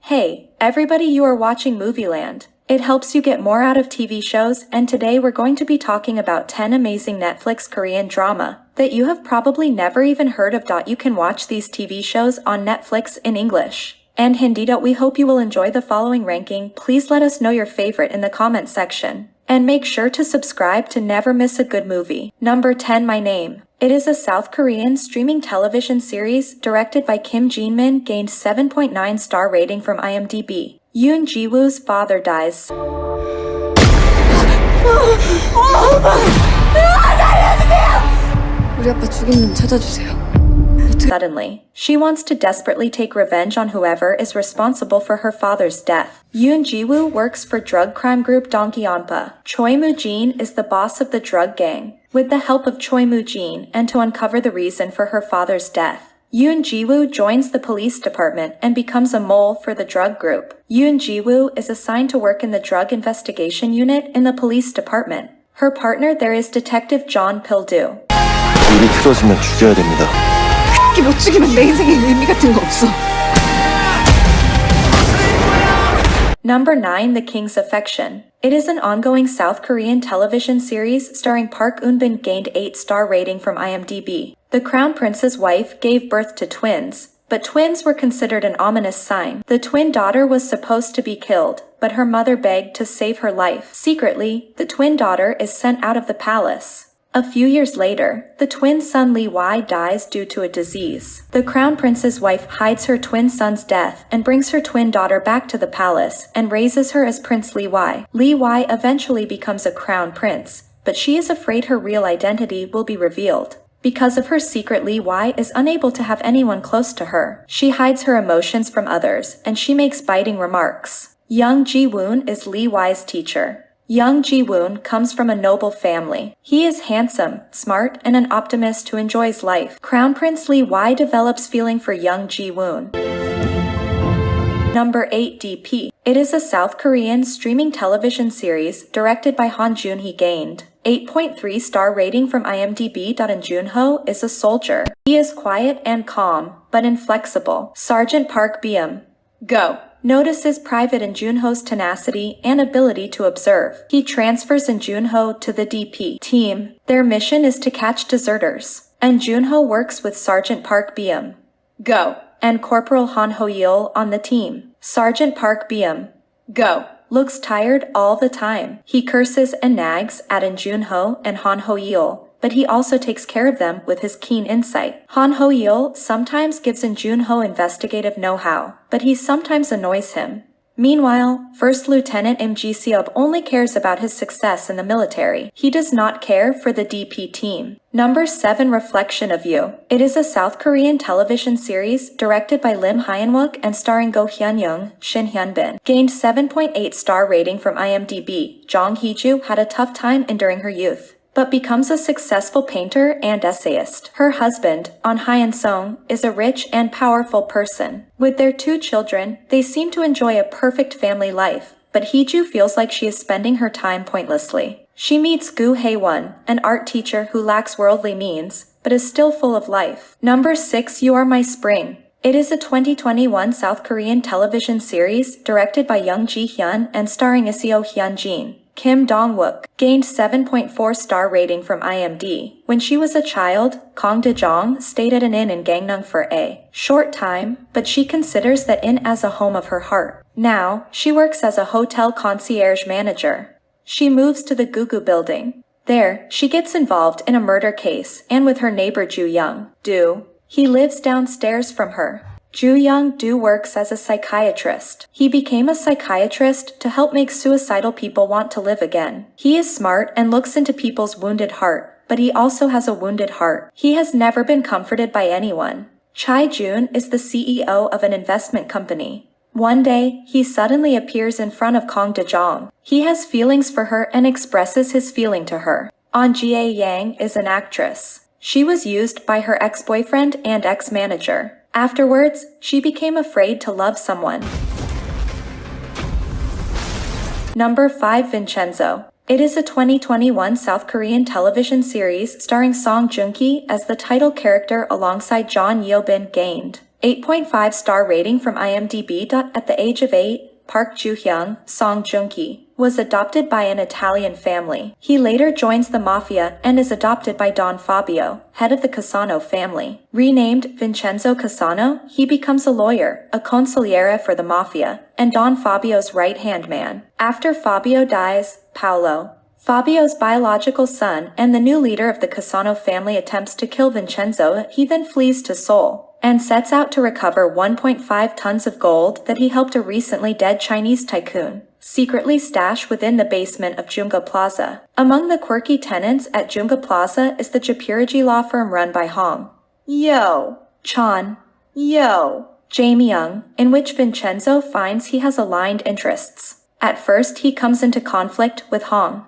Hey, everybody, you are watching Movieland. It helps you get more out of TV shows, and today we're going to be talking about 10 amazing Netflix Korean drama that you have probably never even heard of. You can watch these TV shows on Netflix in English and Hindi. We hope you will enjoy the following ranking. Please let us know your favorite in the comment section. And make sure to subscribe to never miss a good movie. Number 10, My Name. It is a South Korean streaming television series directed by Kim Jin-min, gained 7.9 star rating from IMDb. Yoon Ji-woo's father dies 우리 아빠 죽인 놈 찾아주세요. suddenly. She wants to desperately take revenge on whoever is responsible for her father's death. Yoon Ji-woo works for drug crime group Dongkyonpa. Choi Moo-jin is the boss of the drug gang. With the help of Choi Moo-jin and to uncover the reason for her father's death, Yoon Ji-woo joins the police department and becomes a mole for the drug group. Yoon Ji-woo is assigned to work in the drug investigation unit in the police department. Her partner there is Detective John Pil-do. 일이 틀어지면 죽여야 됩니다. 못 죽이면 내 인생에 의미 같은 거 없어. Number 9, The King's Affection. It is an ongoing South Korean television series starring Park Eun-bin, gained 8-star rating from IMDb. The Crown Prince's wife gave birth to twins, but twins were considered an ominous sign. The twin daughter was supposed to be killed, but her mother begged to save her life. Secretly, the twin daughter is sent out of the palace. A few years later, the twin son Lee Wai dies due to a disease. The crown prince's wife hides her twin son's death and brings her twin daughter back to the palace and raises her as Prince Lee Wai. Lee Wai eventually becomes a crown prince, but she is afraid her real identity will be revealed. Because of her secret, Lee Wai is unable to have anyone close to her. She hides her emotions from others, and she makes biting remarks. Young Ji-woon is Lee Wai's teacher. Young Ji-woon comes from a noble family. He is handsome, smart, and an optimist who enjoys life. Crown Prince Lee Wai develops feeling for young Ji-woon. Number 8, DP. It is a South Korean streaming television series directed by Han Joon-hee, gained 8.3 star rating from IMDb. And Joon-ho is a soldier. He is quiet and calm, but inflexible. Sergeant Park Byum. Go. Notices Private in Joon-ho's tenacity and ability to observe. He transfers in Joon-ho to the DP team. Their mission is to catch deserters, and Joon-ho works with Sergeant Park Byum. Go. And Corporal Han Ho-yeol on the team. Sergeant Park Byum. Go. Looks tired all the time. He curses and nags at In Joon-ho and Han Ho-yeol, but he also takes care of them with his keen insight. Han Ho-yeol sometimes gives In Joon-ho investigative know-how, but he sometimes annoys him. Meanwhile, First Lieutenant Im Ji-seop only cares about his success in the military. He does not care for the DP team. Number 7, Reflection of You. It is a South Korean television series directed by Lim Hyun-wook and starring Go Hyun-young, Shin Hyun-bin. Gained 7.8 star rating from IMDb. Jong Hee-ju had a tough time enduring her youth, but becomes a successful painter and essayist. Her husband, On Hyun-sung, is a rich and powerful person. With their 2 children, they seem to enjoy a perfect family life, but Hee-ju feels like she is spending her time pointlessly. She meets Gu Hae-won, an art teacher who lacks worldly means, but is still full of life. Number 6, You Are My Spring. It is a 2021 South Korean television series directed by Young Ji-hyun and starring Iseo Hyun-jin. Kim Dong-wook gained 7.4 star rating from IMDb. When she was a child, Kang De-jong stayed at an inn in Gangneung for a short time, but she considers that inn as a home of her heart. Now, she works as a hotel concierge manager. She moves to the Gugu building. There, she gets involved in a murder case and with her neighbor Ju Young-do. He lives downstairs from her. Ju Young-do works as a psychiatrist. He became a psychiatrist to help make suicidal people want to live again. He is smart and looks into people's wounded heart, but he also has a wounded heart. He has never been comforted by anyone. Chai Jun is the CEO of an investment company. One day, he suddenly appears in front of Kang De-jong. He has feelings for her and expresses his feeling to her. An Jae-yang is an actress. She was used by her ex-boyfriend and ex-manager. Afterwards, she became afraid to love someone. Number 5, Vincenzo. It is a 2021 South Korean television series starring Song Joong-ki as the title character alongside John Yeobin, gained 8.5-star rating from IMDb. At the age of 8, Park Joo-hyung, Song Joong-ki, was adopted by an Italian family. He later joins the mafia and is adopted by Don Fabio, head of the Cassano family. Renamed Vincenzo Cassano, he becomes a lawyer, a consigliere for the mafia, and Don Fabio's right-hand man. After Fabio dies, Paolo, Fabio's biological son and the new leader of the Cassano family, attempts to kill Vincenzo. He then flees to Seoul and sets out to recover 1.5 tons of gold that he helped a recently dead Chinese tycoon secretly stash within the basement of Jungga Plaza. Among the quirky tenants at Jungga Plaza is the Japiraji law firm run by Hong Chan Jae-myung, in which Vincenzo finds he has aligned interests. At first he comes into conflict with Hong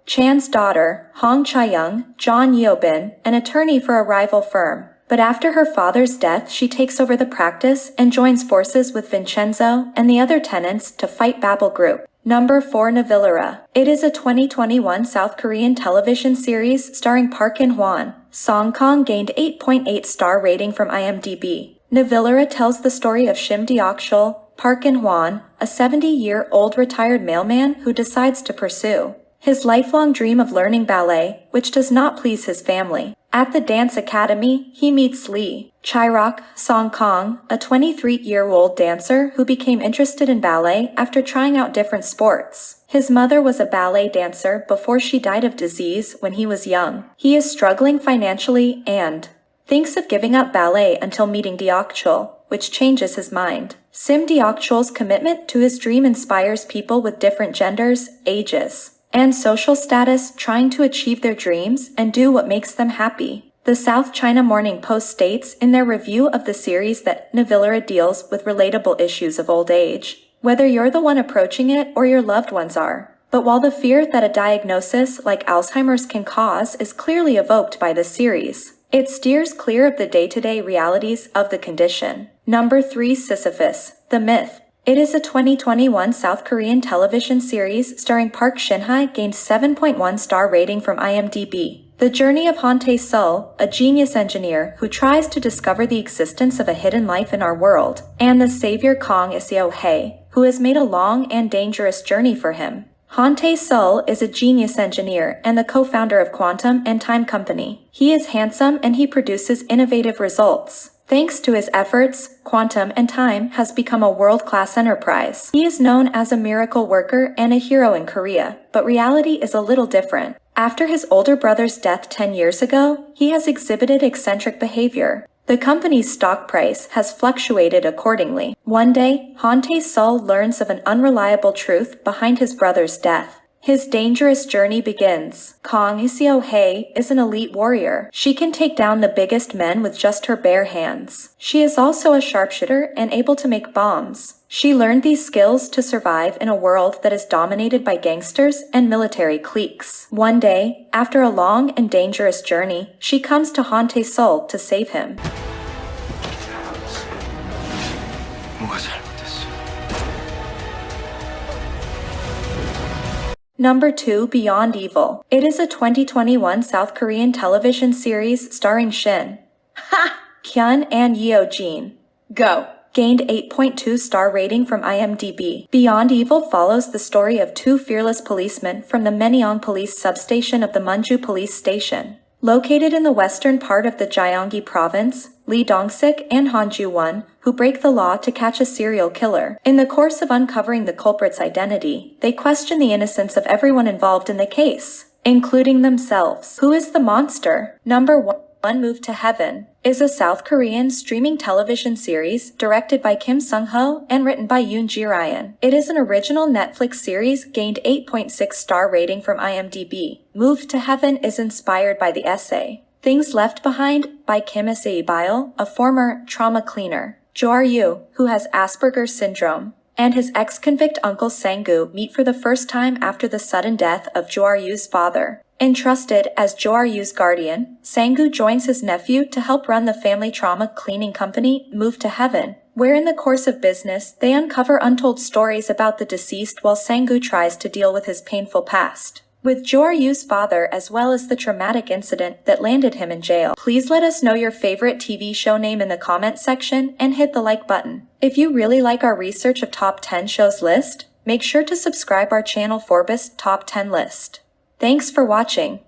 Chan's daughter, Hong Cha-young, John Yeobin, an attorney for a rival firm. But after her father's death, she takes over the practice and joins forces with Vincenzo and the other tenants to fight Babel Group. Number 4, Navilla. It is a 2021 South Korean television series starring Park In-hwan. Song Kang gained 8.8-star rating from IMDb. Navilla tells the story of Shim Deok-chul, Park In-hwan, a 70-year-old retired mailman who decides to pursue his lifelong dream of learning ballet, which does not please his family. At the dance academy, he meets Lee Chairok Song Kang, a 23-year-old dancer who became interested in ballet after trying out different sports. His mother was a ballet dancer before she died of disease when he was young. He is struggling financially and thinks of giving up ballet until meeting Deok-chul, which changes his mind. Sim Deok-chul's commitment to his dream inspires people with different genders, ages, and social status trying to achieve their dreams and do what makes them happy. The South China Morning Post states in their review of the series that Navilla deals with relatable issues of old age, whether you're the one approaching it or your loved ones are. But while the fear that a diagnosis like Alzheimer's can cause is clearly evoked by this series, it steers clear of the day-to-day realities of the condition. Number 3, Sisyphus, the Myth. It is a 2021 South Korean television series starring Park Shin-hye, gained 7.1-star rating from IMDb. The journey of Han Tae-sul, a genius engineer who tries to discover the existence of a hidden life in our world, and the savior Kang Iseo-hae, who has made a long and dangerous journey for him. Han Tae-sul is a genius engineer and the co-founder of Quantum and Time Company. He is handsome and he produces innovative results. Thanks to his efforts, Quantum and Time has become a world-class enterprise. He is known as a miracle worker and a hero in Korea, but reality is a little different. After his older brother's death 10 years ago, he has exhibited eccentric behavior. The company's stock price has fluctuated accordingly. One day, Han Tae-sul learns of an unreliable truth behind his brother's death. His dangerous journey begins. Kang Iseo-hae is an elite warrior. She can take down the biggest men with just her bare hands. She is also a sharpshooter and able to make bombs. She learned these skills to survive in a world that is dominated by gangsters and military cliques. One day, after a long and dangerous journey, she comes to Han Tae-sul to save him. Number 2, Beyond Evil. It is a 2021 South Korean television series starring Shin Kyun and Yeo-jin. Gained 8.2-star rating from IMDb. Beyond Evil follows the story of two fearless policemen from the Menyeong Police Substation of the Munju Police Station. Located in the western part of the Gyeonggi Province, Lee Dong-sik and Han Ju-won, who break the law to catch a serial killer. In the course of uncovering the culprit's identity, they question the innocence of everyone involved in the case, including themselves. Who is the monster? Number 1, Move to Heaven, is a South Korean streaming television series directed by Kim Sung-ho and written by Yoon Ji-ryan. It is an original Netflix series, gained 8.6-star rating from IMDb. Move to Heaven is inspired by the essay Things Left Behind by Kim Se-il, a former trauma cleaner. Jo Ar-yu, who has Asperger's syndrome, and his ex-convict uncle Sang-gu meet for the first time after the sudden death of Jo Ar-yu's father. Entrusted as Jo Ar-yu's guardian, Sang-gu joins his nephew to help run the family trauma cleaning company Move to Heaven, where in the course of business they uncover untold stories about the deceased while Sang-gu tries to deal with his painful past. with Joryu's father as well as the traumatic incident that landed him in jail. Please let us know your favorite TV show name in the comments section and hit the like button. If you really like our research of top 10 shows list, make sure to subscribe our channel Forbes Top 10 list. Thanks for watching.